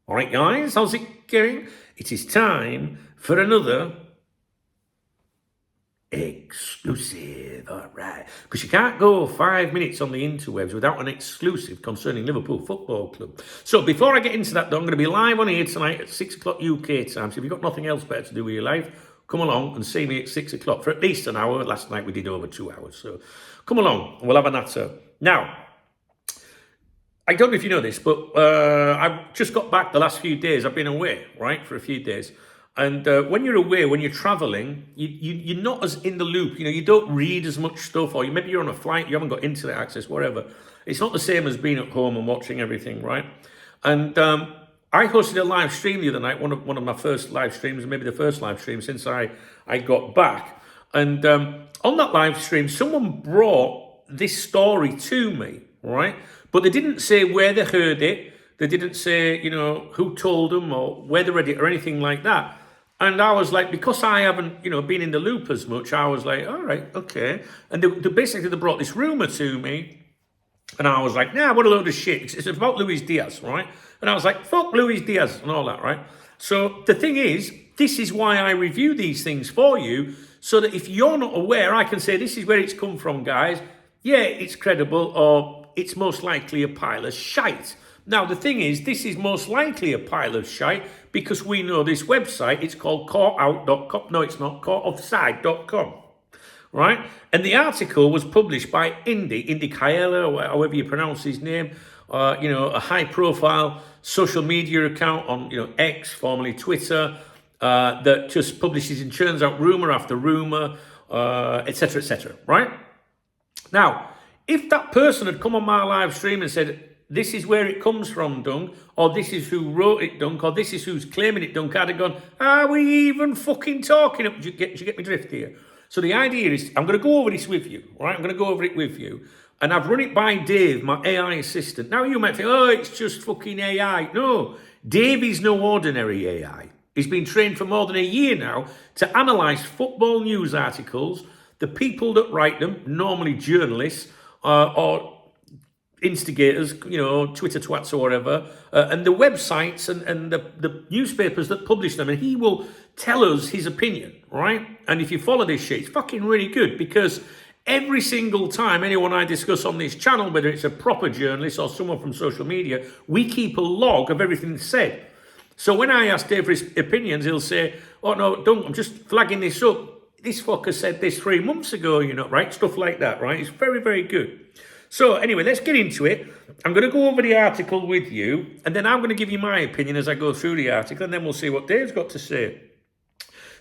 All right, guys, how's it going? It is time for another exclusive. All right, because you can't go 5 minutes on the interwebs without an exclusive concerning Liverpool Football Club. So before I get into that, though, I'm going to be live on here tonight at 6 o'clock UK time. So if you've got nothing else better to do with your life, come along and see me at 6 o'clock for at least an hour. Last night we did over 2 hours. So come along, we'll have a natter. Now, I don't know if you know this, but I've just got back the last few days. I've been away, right, for a few days. And when you're away, when you're traveling, you're not as in the loop. You know, you don't read as much stuff, or maybe you're on a flight, you haven't got internet access, whatever. It's not the same as being at home and watching everything, right? And I hosted a live stream the other night, one of my first live streams, maybe the first live stream since I got back. And on that live stream, someone brought this story to me, right? But they didn't say where they heard it. They didn't say, you know, who told them or where they read it or anything like that. And I was like, because I haven't, you know, been in the loop as much, I was like, all right, okay. And they brought this rumor to me. And I was like, nah, what a load of shit. It's about Luis Diaz, right? And I was like, fuck Luis Diaz and all that, right? So the thing is, this is why I review these things for you, so that if you're not aware, I can say, this is where it's come from, guys. Yeah, it's credible, or it's most likely a pile of shite. Now, the thing is, this is most likely a pile of shite because we know this website. It's called caughtout.com. No, it's not, caughtoffside.com, right? And the article was published by Indy Kaela, or however you pronounce his name, you know, a high-profile social media account on, you know, X, formerly Twitter, that just publishes and churns out rumor after rumor, etc., right? Now, if that person had come on my live stream and said, this is where it comes from, Dunk, or this is who wrote it, Dunk, or this is who's claiming it, Dunk, I'd have gone, are we even fucking talking? Do you get me drift here? So the idea is, I'm going to go over this with you, right? I'm going to go over it with you. And I've run it by Dave, my AI assistant. Now you might think, oh, it's just fucking AI. No, Dave is no ordinary AI. He's been trained for more than a year now to analyse football news articles, the people that write them, normally journalists, or instigators, you know, Twitter twats or whatever, and the websites and the newspapers that publish them, and he will tell us his opinion, right? And if you follow this shit, it's fucking really good, because every single time anyone I discuss on this channel, whether it's a proper journalist or someone from social media, we keep a log of everything said. So when I ask Dave for his opinions, he'll say, oh no, don't, I'm just flagging this up. This fucker said this 3 months ago, you know, right? Stuff like that, right? It's very, very good. So anyway, let's get into it. I'm going to go over the article with you, and then I'm going to give you my opinion as I go through the article, and then we'll see what Dave's got to say.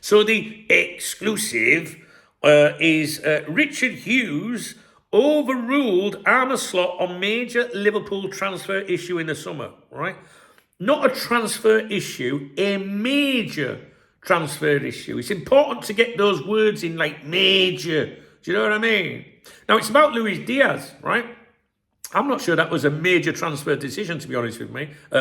So the exclusive is Richard Hughes overruled Arne slot on major Liverpool transfer issue in the summer, right? Not a transfer issue, a major transfer issue. It's important to get those words in, like major. Do you know what I mean? Now, it's about Luis Diaz, right? I'm not sure that was a major transfer decision, to be honest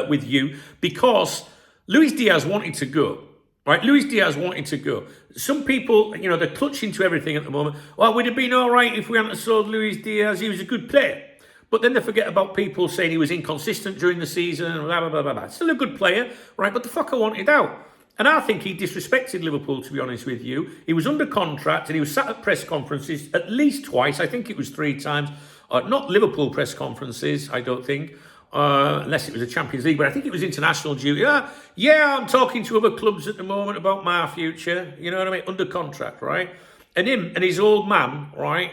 with you, because Luis Diaz wanted to go, right? Luis Diaz wanted to go. Some people, you know, they're clutching to everything at the moment. Well, it would have been all right if we hadn't sold Luis Diaz. He was a good player. But then they forget about people saying he was inconsistent during the season, and blah, blah, blah, blah, blah. Still a good player, right? But the fucker wanted out. And I think he disrespected Liverpool, to be honest with you. He was under contract and he was sat at press conferences at least twice. I think it was 3 times. Not Liverpool press conferences, I don't think, unless it was a Champions League. But I think it was international duty. Yeah, I'm talking to other clubs at the moment about my future. You know what I mean? Under contract, right? And him and his old man, right?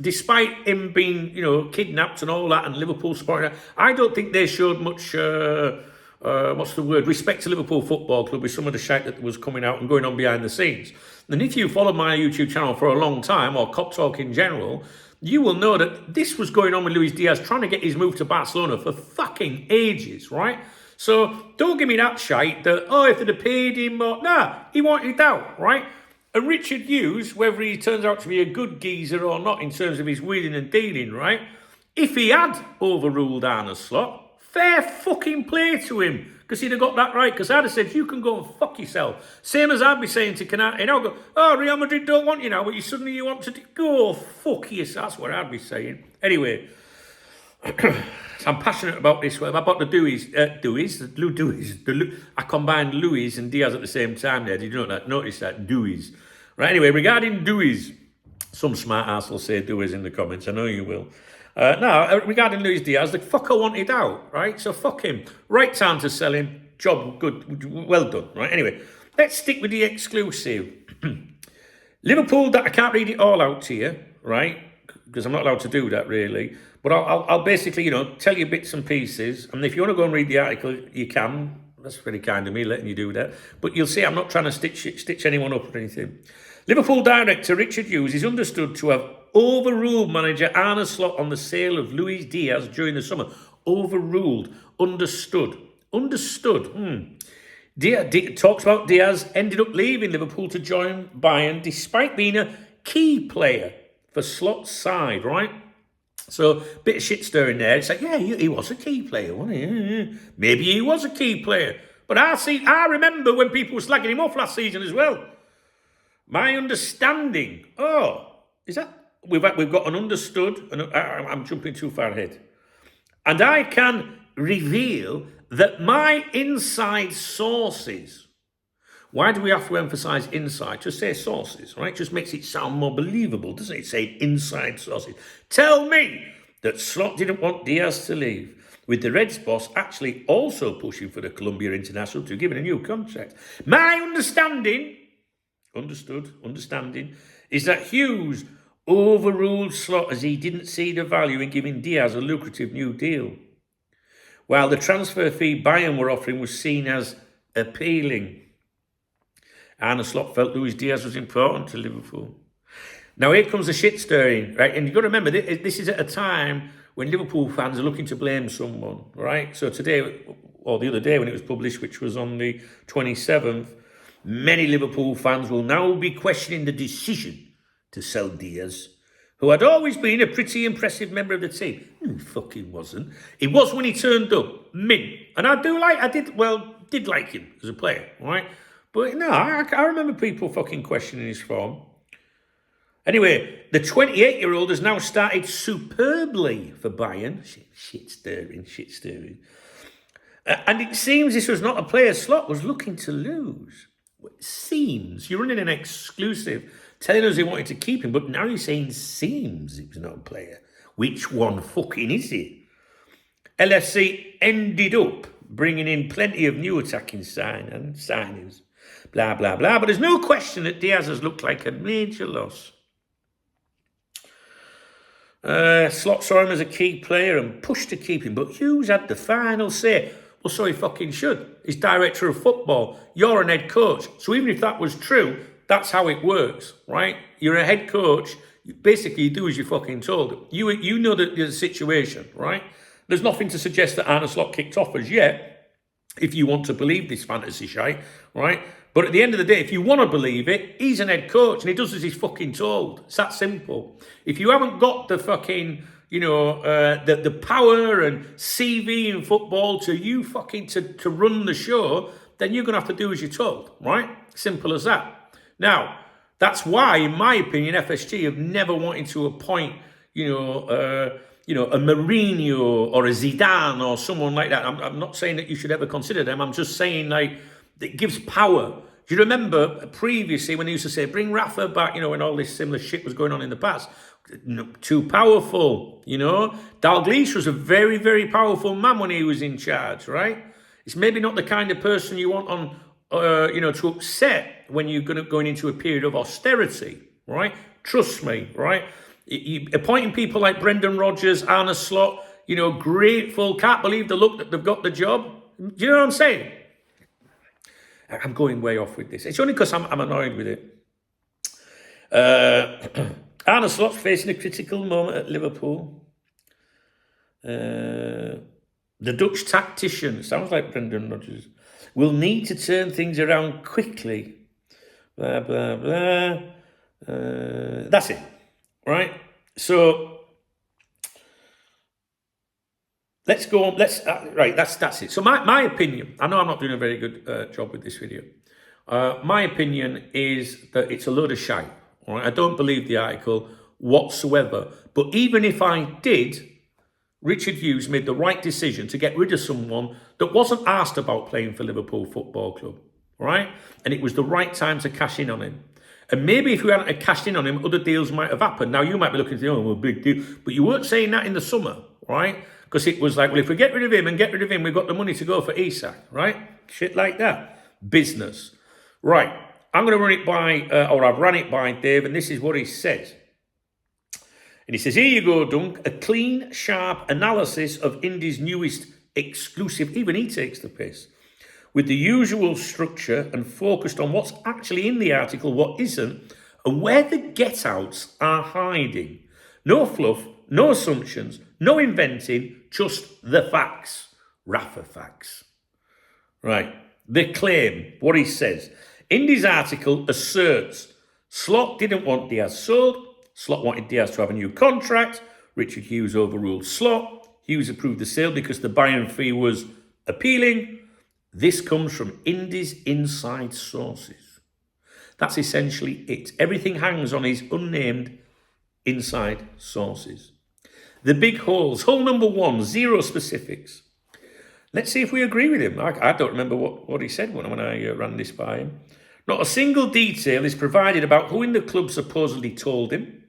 Despite him being, you know, kidnapped and all that, and Liverpool supporting that, I don't think they showed much... respect to Liverpool Football Club with some of the shit that was coming out and going on behind the scenes. And if you follow my YouTube channel for a long time, or Cop Talk in general, you will know that this was going on with Luis Diaz trying to get his move to Barcelona for fucking ages, right? So don't give me that shite that, oh, if they'd have paid him, or... Nah, he wanted out, right? And Richard Hughes, whether he turns out to be a good geezer or not in terms of his wheeling and dealing, right? If he had overruled Arne's slot, fair fucking play to him, because he'd have got that right, because I'd have said, you can go and fuck yourself. Same as I'd be saying to Canate, and I'll go, oh, Real Madrid don't want you now, but suddenly you want to go fuck yourself. That's what I'd be saying. Anyway, I'm passionate about this. About the I combined Louis and Diaz at the same time there. Did you notice that? Deweys. Right, anyway, regarding Deweys, some smart ass will say Deweys in the comments. I know you will. Regarding Luis Diaz, the fucker wanted out, right? So fuck him. Right time to sell him. Job good. Well done, right? Anyway, let's stick with the exclusive. Liverpool, that I can't read it all out to you, right? Because I'm not allowed to do that, really. But I'll basically, tell you bits and pieces. And if you want to go and read the article, you can. That's very kind of me letting you do that. But you'll see I'm not trying to stitch anyone up or anything. Liverpool director Richard Hughes is understood to have overruled manager Arne Slot on the sale of Luis Diaz during the summer. Overruled. Understood. Talks about Diaz ended up leaving Liverpool to join Bayern despite being a key player for Slot's side, right? So, bit of shit stirring there. It's like, yeah, he was a key player, wasn't he? Maybe he was a key player. But I remember when people were slagging him off last season as well. My understanding, is that we've got an understood, and I'm jumping too far ahead. And I can reveal that my inside sources, why do we have to emphasize inside? Just say sources, right? Just makes it sound more believable, doesn't it? Say inside sources. Tell me that Slot didn't want Diaz to leave, with the Reds boss actually also pushing for the Colombia international to give him a new contract. My understanding is that Hughes overruled Slot as he didn't see the value in giving Diaz a lucrative new deal, while the transfer fee Bayern were offering was seen as appealing. Arne Slot felt Luis Diaz was important to Liverpool. Now here comes the shit stirring, right? And you've got to remember, this is at a time when Liverpool fans are looking to blame someone, right? So today, or the other day when it was published, which was on the 27th, many Liverpool fans will now be questioning the decision to sell Diaz, who had always been a pretty impressive member of the team. He fucking wasn't. He was when he turned up, mint. And I did like him as a player, right? But no, I remember people fucking questioning his form. Anyway, the 28-year-old has now started superbly for Bayern. Shit stirring. And it seems this was not a player Slot was looking to lose. It seems. You're running an exclusive, telling us they wanted to keep him, but now you're saying seems it was not a player. Which one fucking is it? LFC ended up bringing in plenty of new attacking signings. Blah, blah, blah. But there's no question that Diaz has looked like a major loss. Slot saw him as a key player and pushed to keep him, but Hughes had the final say. Well, so he fucking should. He's director of football. You're an head coach. So even if that was true, that's how it works, right? You're a head coach. Basically, you do as you're fucking told. You know the situation, right? There's nothing to suggest that Arne Slot kicked off as yet, if you want to believe this fantasy shite, right? But at the end of the day, if you want to believe it, he's an head coach and he does as he's fucking told. It's that simple. If you haven't got the fucking, the power and CV in football to run the show, then you're going to have to do as you're told, right? Simple as that. Now, that's why, in my opinion, FSG have never wanted to appoint, a Mourinho or a Zidane or someone like that. I'm not saying that you should ever consider them. I'm just saying, it gives power. Do you remember previously when they used to say, bring Rafa back, when all this similar shit was going on in the past? Too powerful, Dalglish was a very, very powerful man when he was in charge, right? It's maybe not the kind of person you want on, to upset when you're going into a period of austerity, right? Trust me, right? Appointing people like Brendan Rodgers, Arne Slot, grateful, can't believe the look that they've got the job. Do you know what I'm saying? I'm going way off with this. It's only because I'm annoyed with it. Arne Slot's facing a critical moment at Liverpool. The Dutch tactician, sounds like Brendan Rodgers, will need to turn things around quickly. Blah, blah, blah. That's it, right? So let's go on. That's it. So my opinion, I know I'm not doing a very good job with this video. My opinion is that it's a load of shite. All right? I don't believe the article whatsoever. But even if I did, Richard Hughes made the right decision to get rid of someone that wasn't asked about playing for Liverpool Football Club, right? And it was the right time to cash in on him. And maybe if we hadn't cashed in on him, other deals might have happened. Now, you might be looking at, oh, well, big deal. But you weren't saying that in the summer, right? Because it was like, well, if we get rid of him and get rid of him, we've got the money to go for Isak, right? Shit like that. Business. Right. I'm going to run it by, or I've run it by Dave, and this is what he says. And he says, here you go, Dunk, a clean, sharp analysis of Indy's newest exclusive. Even he takes the piss. With the usual structure and focused on what's actually in the article, what isn't, and where the get-outs are hiding. No fluff, no assumptions, no inventing, just the facts. Rafa facts. Right. The claim, what he says. Indy's article asserts Slot didn't want Diaz sold. Slot wanted Diaz to have a new contract. Richard Hughes overruled Slot. Hughes approved the sale because the buy-in fee was appealing. This comes from Indy's inside sources. That's essentially it. Everything hangs on his unnamed inside sources. The big holes. Hole number 1, 0 specifics. Let's see if we agree with him. I don't remember what he said when I ran this by him. Not a single detail is provided about who in the club supposedly told him,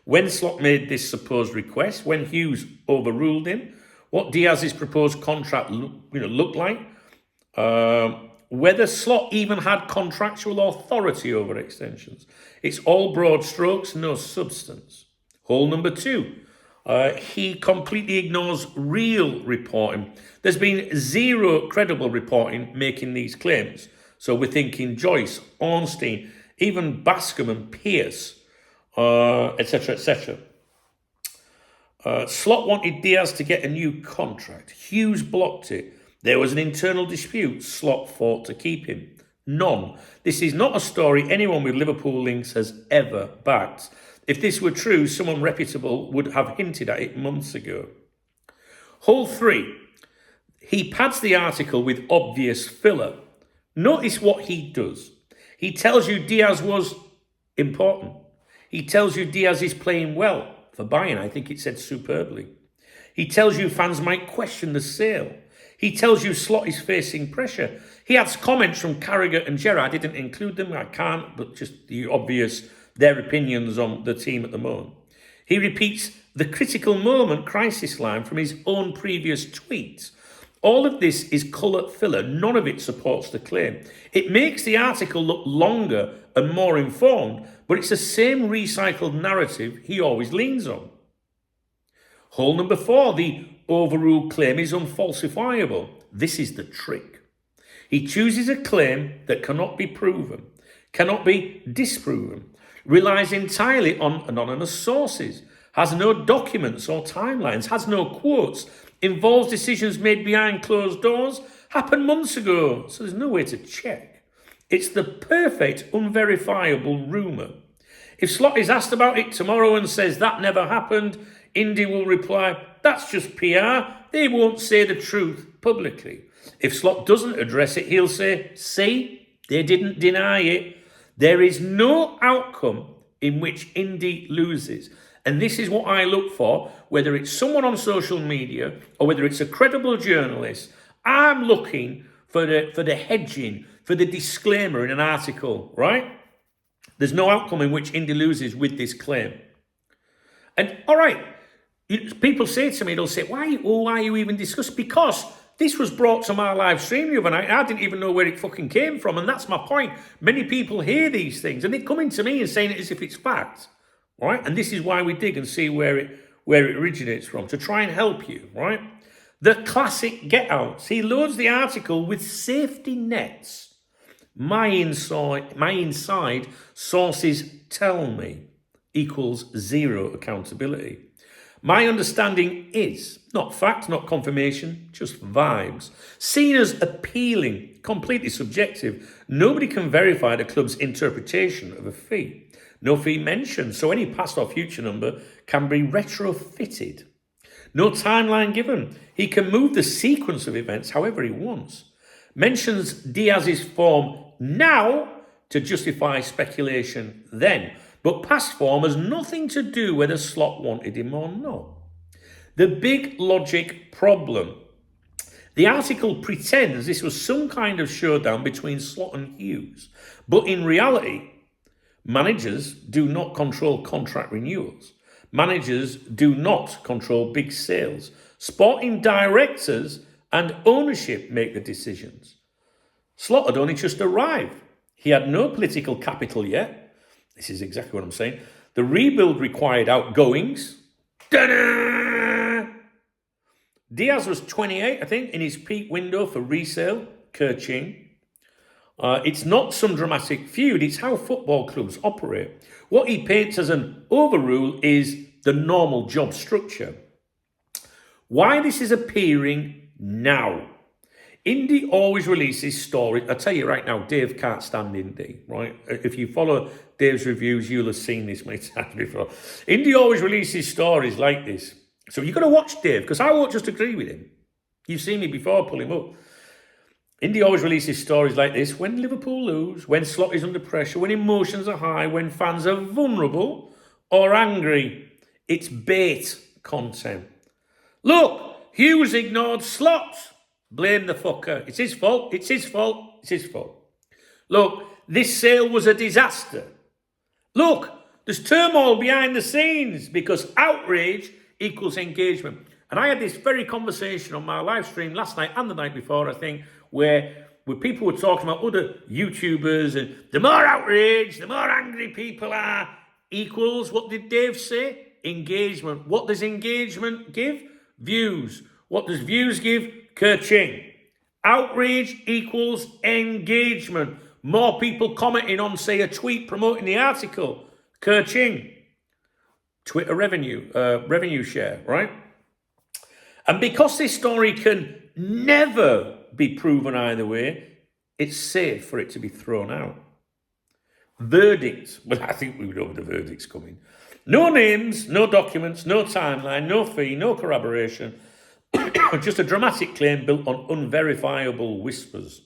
when Slot made this supposed request, when Hughes overruled him, what Diaz's proposed contract looked like, whether Slot even had contractual authority over extensions. It's all broad strokes, no substance. Hole number 2. He completely ignores real reporting. There's been 0 credible reporting making these claims. So we're thinking Joyce, Ornstein, even Bascom and Pierce, etc., etc. Slot wanted Diaz to get a new contract. Hughes blocked it. There was an internal dispute. Slot fought to keep him. None. This is not a story anyone with Liverpool links has ever backed. If this were true, someone reputable would have hinted at it months ago. Hole 3. He pads the article with obvious filler. Notice what he does. He tells you Diaz was important. He tells you Diaz is playing well. For buying, I think it said superbly. He tells you fans might question the sale. He tells you Slot is facing pressure. He adds comments from Carragher and Gerrard. I didn't include them, I can't, but just the obvious, their opinions on the team at the moment. He repeats the critical moment crisis line from his own previous tweets. All of this is colour filler. None of it supports the claim. It makes the article look longer and more informed, but it's the same recycled narrative he always leans on. Hole number 4, the overruled claim is unfalsifiable. This is the trick. He chooses a claim that cannot be proven, cannot be disproven, relies entirely on anonymous sources, has no documents or timelines, has no quotes, involves decisions made behind closed doors, happened months ago, so there's no way to check. It's the perfect unverifiable rumour. If Slot is asked about it tomorrow and says that never happened, Indy will reply, that's just PR. They won't say the truth publicly. If Slot doesn't address it, he'll say, see, they didn't deny it. There is no outcome in which Indy loses. And this is what I look for, whether it's someone on social media or whether it's a credible journalist. I'm looking for the hedging, for the disclaimer in an article, right? There's no outcome in which Indy loses with this claim. And all right, people say to me, they'll say, why are you even discussing? Because this was brought to my live stream the other night. I didn't even know where it fucking came from. And that's my point. Many people hear these things and they're coming to me and saying it as if it's fact. Right? And this is why we dig and see where it originates from, to try and help you, right? The classic get-outs. He loads the article with safety nets. My inside sources tell me equals 0 accountability. My understanding is, not fact, not confirmation, just vibes. Seen as appealing, completely subjective. Nobody can verify the club's interpretation of a fee. No fee mentioned, so any past or future number can be retrofitted. No timeline given. He can move the sequence of events however he wants. Mentions Diaz's form now to justify speculation then, but past form has nothing to do whether Slot wanted him or not. The big logic problem. The article pretends this was some kind of showdown between Slot and Hughes, but in reality, managers do not control contract renewals. Managers do not control big sales. Sporting directors and ownership make the decisions. Slot had only just arrived. He had no political capital yet. This is exactly what I'm saying. The rebuild required outgoings. Ta-da! Diaz was 28, I think, in his peak window for resale. Kerching. It's not some dramatic feud. It's how football clubs operate. What he paints as an overrule is the normal job structure. Why this is appearing now. Indy always releases stories. I tell you right now, Dave can't stand Indy, right? If you follow Dave's reviews, you'll have seen this many times before. Indy always releases stories like this. So you've got to watch Dave, because I won't just agree with him. You've seen me before pull him up. Indy always releases stories like this when Liverpool lose, when Slot is under pressure, when emotions are high, when fans are vulnerable or angry. It's bait content. Look, Hughes ignored Slot. Blame the fucker. It's his fault. It's his fault. It's his fault. Look, this sale was a disaster. Look, there's turmoil behind the scenes because outrage equals engagement. And I had this very conversation on my live stream last night and the night before, I think, where people were talking about other YouTubers and the more outrage, the more angry people are, equals, what did Dave say? Engagement. What does engagement give? Views. What does views give? Kerching. Outrage equals engagement. More people commenting on, say, a tweet promoting the article. Kerching. Twitter revenue share, right? And because this story can never be proven either way, it's safe for it to be thrown out. Verdict. Well, I think we would know the verdict's coming. No names, no documents, no timeline, no fee, no corroboration. Just a dramatic claim built on unverifiable whispers.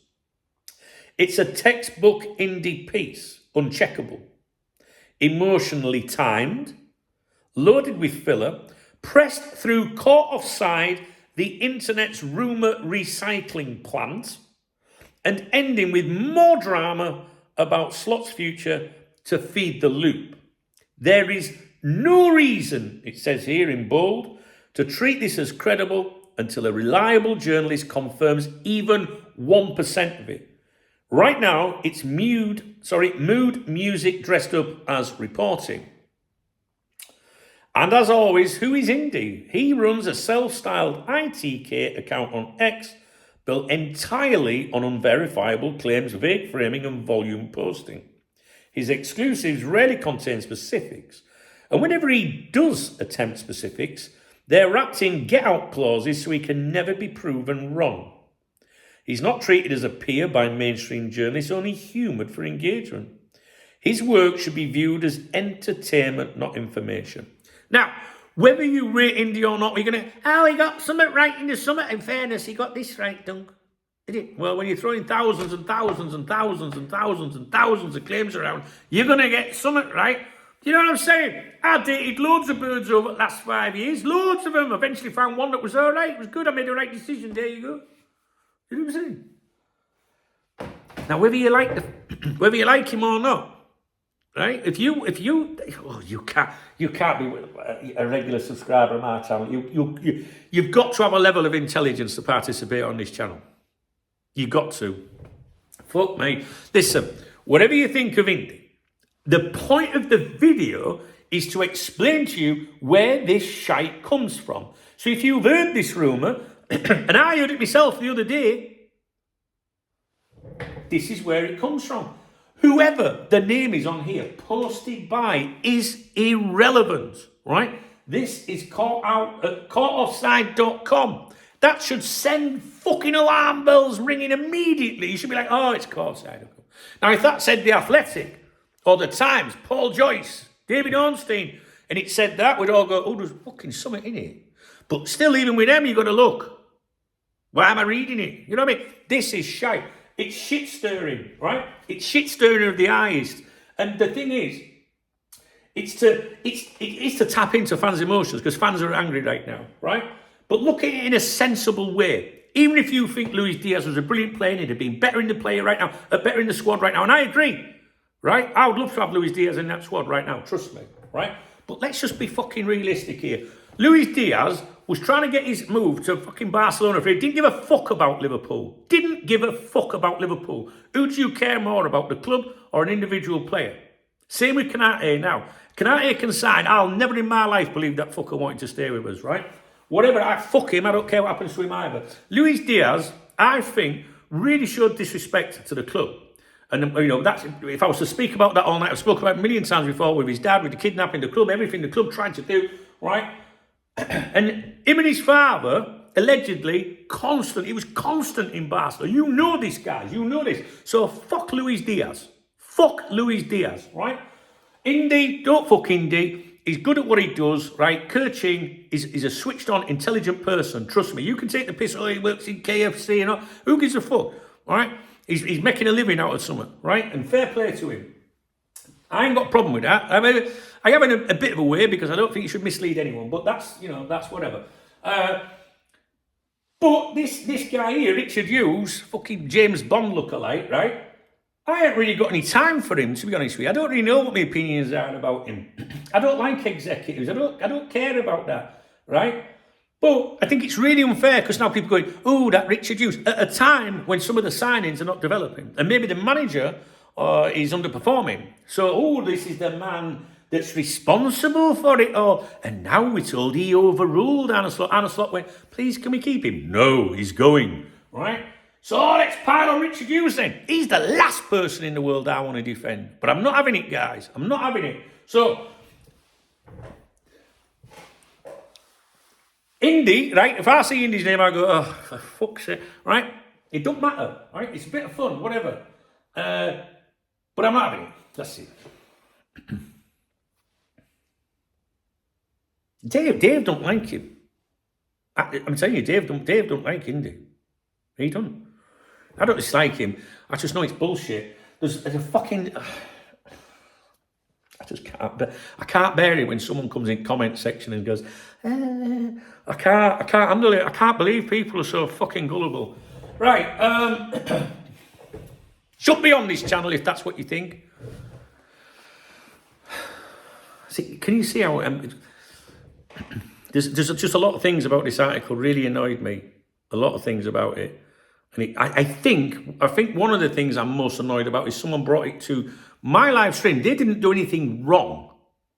It's a textbook indie piece, uncheckable, emotionally timed, loaded with filler, pressed through caught offside the internet's rumour recycling plant, and ending with more drama about Slot's future to feed the loop. There is no reason, it says here in bold, to treat this as credible until a reliable journalist confirms even 1% of it. Right now, it's mood music dressed up as reporting. And as always, who is Indy? He runs a self-styled ITK account on X, built entirely on unverifiable claims, vague framing and volume posting. His exclusives rarely contain specifics. And whenever he does attempt specifics, they're wrapped in get-out clauses so he can never be proven wrong. He's not treated as a peer by mainstream journalists, only humoured for engagement. His work should be viewed as entertainment, not information. Now, whether you rate Indy or not, you're going to, he got something right in the summit. In fairness, he got this right, Dunk. Did it? Well, when you're throwing thousands and thousands and thousands and thousands and thousands of claims around, you're going to get something right. Do you know what I'm saying? I dated loads of birds over the last 5 years. Loads of them. Eventually found one that was all right. It was good. I made the right decision. There you go. You know what I'm saying? Now, whether you like him or not, right? You can't be a regular subscriber of my channel. You've got to have a level of intelligence to participate on this channel. You've got to. Fuck me. Listen, whatever you think of Indy, the point of the video is to explain to you where this shite comes from. So if you've heard this rumour, and I heard it myself the other day, this is where it comes from. Whoever the name is on here, posted by, is irrelevant, right? This is caught out at courtoffside.com. That should send fucking alarm bells ringing immediately. You should be like, oh, it's courtside. Now, if that said The Athletic, or The Times, Paul Joyce, David Ornstein, and it said that, we'd all go, oh, there's fucking something in it. But still, even with them, you've got to look. Why am I reading it? You know what I mean? This is shite. It's shit stirring, right? It's shit stirring of the highest. And the thing is, It's to tap into fans' emotions because fans are angry right now, right? But look at it in a sensible way. Even if you think Luis Diaz was a brilliant player and he'd have been better in the player right now, better in the squad right now, and I agree, right? I would love to have Luis Diaz in that squad right now, trust me, right? But let's just be fucking realistic here. Luis Diaz was trying to get his move to fucking Barcelona for it. Didn't give a fuck about Liverpool. Didn't give a fuck about Liverpool. Who do you care more about, the club or an individual player? Same with Canate now. Canate can sign. I'll never in my life believe that fucker wanted to stay with us, right? Whatever, fuck him. I don't care what happens to him either. Luis Diaz, I think, really showed disrespect to the club. And, you know, that's, if I was to speak about that all night, I've spoken about it a million times before with his dad, with the kidnapping, the club, everything the club tried to do, right? And him and his father, allegedly, he was constant in Barcelona. You know this, guys, you know this. So fuck Luis Diaz. Fuck Luis Diaz, right? Indy, don't fuck Indy. He's good at what he does, right? Kerching is a switched-on, intelligent person. Trust me. You can take the piss, oh, he works in KFC and all. Who gives a fuck, all right? He's making a living out of something, right? And fair play to him. I ain't got a problem with that. I mean, I have in a bit of a way because I don't think you should mislead anyone, but that's, you know, that's whatever. But this guy here, Richard Hughes, fucking James Bond lookalike, right? I haven't really got any time for him, to be honest with you. I don't really know what my opinions are about him. I don't like executives. I don't care about that, right? But I think it's really unfair because now people are going, oh, that Richard Hughes, at a time when some of the signings are not developing. And maybe the manager is underperforming. So, oh, this is the man that's responsible for it all. And now we're told he overruled Arne Slot. Arne Slot went, please, can we keep him? No, he's going, right? So let's pile on Richard Hughes then. He's the last person in the world I want to defend. But I'm not having it, guys. I'm not having it. So, Indy, right? If I see Indy's name, I go, oh, for fuck's sake, right? It don't matter, right? It's a bit of fun, whatever. But I'm not having it. That's it. Dave don't like him. I'm telling you, Dave don't like Indy. He don't. I don't dislike him. I just know it's bullshit. There's a fucking. I can't bear it when someone comes in comment section and goes, I can't handle it. I can't believe people are so fucking gullible. Right. Shut me on this channel if that's what you think. See, can you see how there's just a lot of things about this article really annoyed me. A lot of things about it. And I think one of the things I'm most annoyed about is someone brought it to my live stream. They didn't do anything wrong,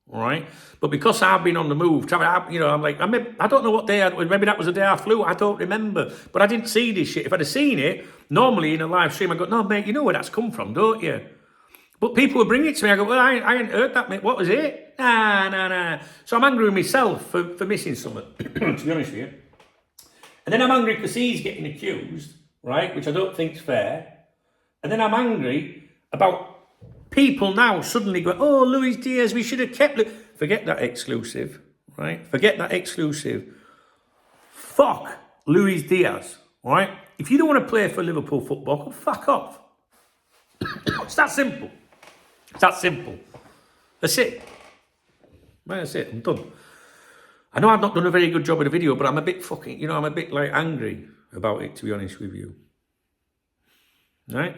all right? But because I've been on the move, I'm like, I don't know what day, maybe that was the day I flew, I don't remember. But I didn't see this shit. If I'd have seen it, normally in a live stream, I go, no, mate, you know where that's come from, don't you? But people would bring it to me. I go, well, I ain't heard that, mate. What was it? Nah. So I'm angry with myself for missing something, to be honest with you. And then I'm angry because he's getting accused, right, which I don't think's fair. And then I'm angry about people now suddenly going, oh, Luis Diaz, we should have kept it. Forget that exclusive, right? Forget that exclusive. Fuck Luis Diaz, right? If you don't want to play for Liverpool Football Club, fuck off. It's that simple. It's that simple. That's it. Right, that's it. I'm done. I know I've not done a very good job of the video, but I'm a bit fucking, I'm a bit like angry about it, to be honest with you. Right?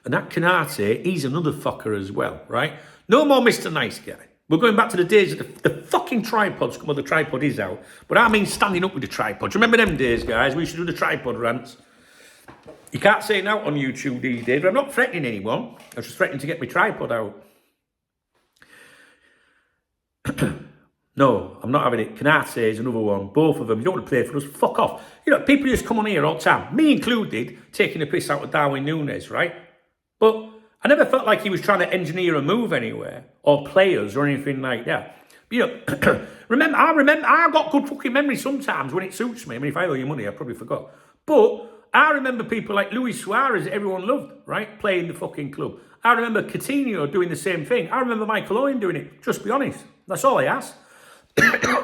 And that Canate, he's another fucker as well, right? No more Mr. Nice Guy. We're going back to the days of the fucking tripods. Well, the tripod is out. But I mean standing up with the tripods. Remember them days, guys? We used to do the tripod rants. You can't say it out on YouTube these days, but I'm not threatening anyone. I was just threatening to get my tripod out. No, I'm not having it. Canate is another one. Both of them. You don't want to play for us. Fuck off. People just come on here all the time. Me included, taking the piss out of Darwin Núñez, right? But I never felt like he was trying to engineer a move anywhere or players or anything like that. But, I've got good fucking memory sometimes when it suits me. I mean, if I owe you money, I probably forgot. But I remember people like Luis Suarez that everyone loved, right? Playing the fucking club. I remember Coutinho doing the same thing. I remember Michael Owen doing it. Just be honest. That's all I ask.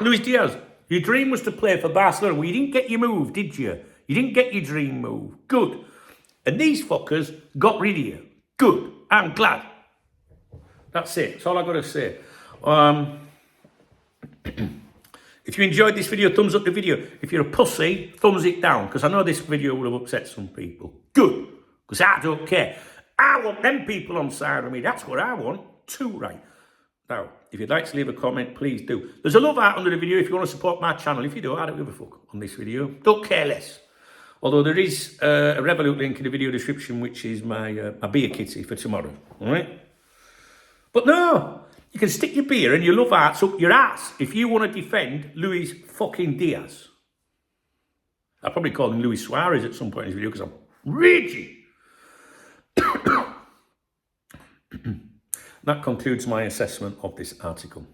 Luis Diaz, your dream was to play for Barcelona. Well, you didn't get your move, did you? You didn't get your dream move. Good. And these fuckers got rid of you. Good. I'm glad. That's it. That's all I've got to say. If you enjoyed this video, thumbs up the video. If you're a pussy, thumbs it down, because I know this video would have upset some people. Good, because I don't care. I want them people on side of me. That's what I want too, right? Now, if you'd like to leave a comment, please do. There's a love heart under the video if you want to support my channel. If you do, I don't give a fuck on this video. Don't care less. Although there is a Revolut link in the video description, which is my beer kitty for tomorrow. All right? But no, you can stick your beer and your love hearts up your ass if you want to defend Luis fucking Diaz. I'll probably call him Luis Suarez at some point in this video because I'm raging. That concludes my assessment of this article.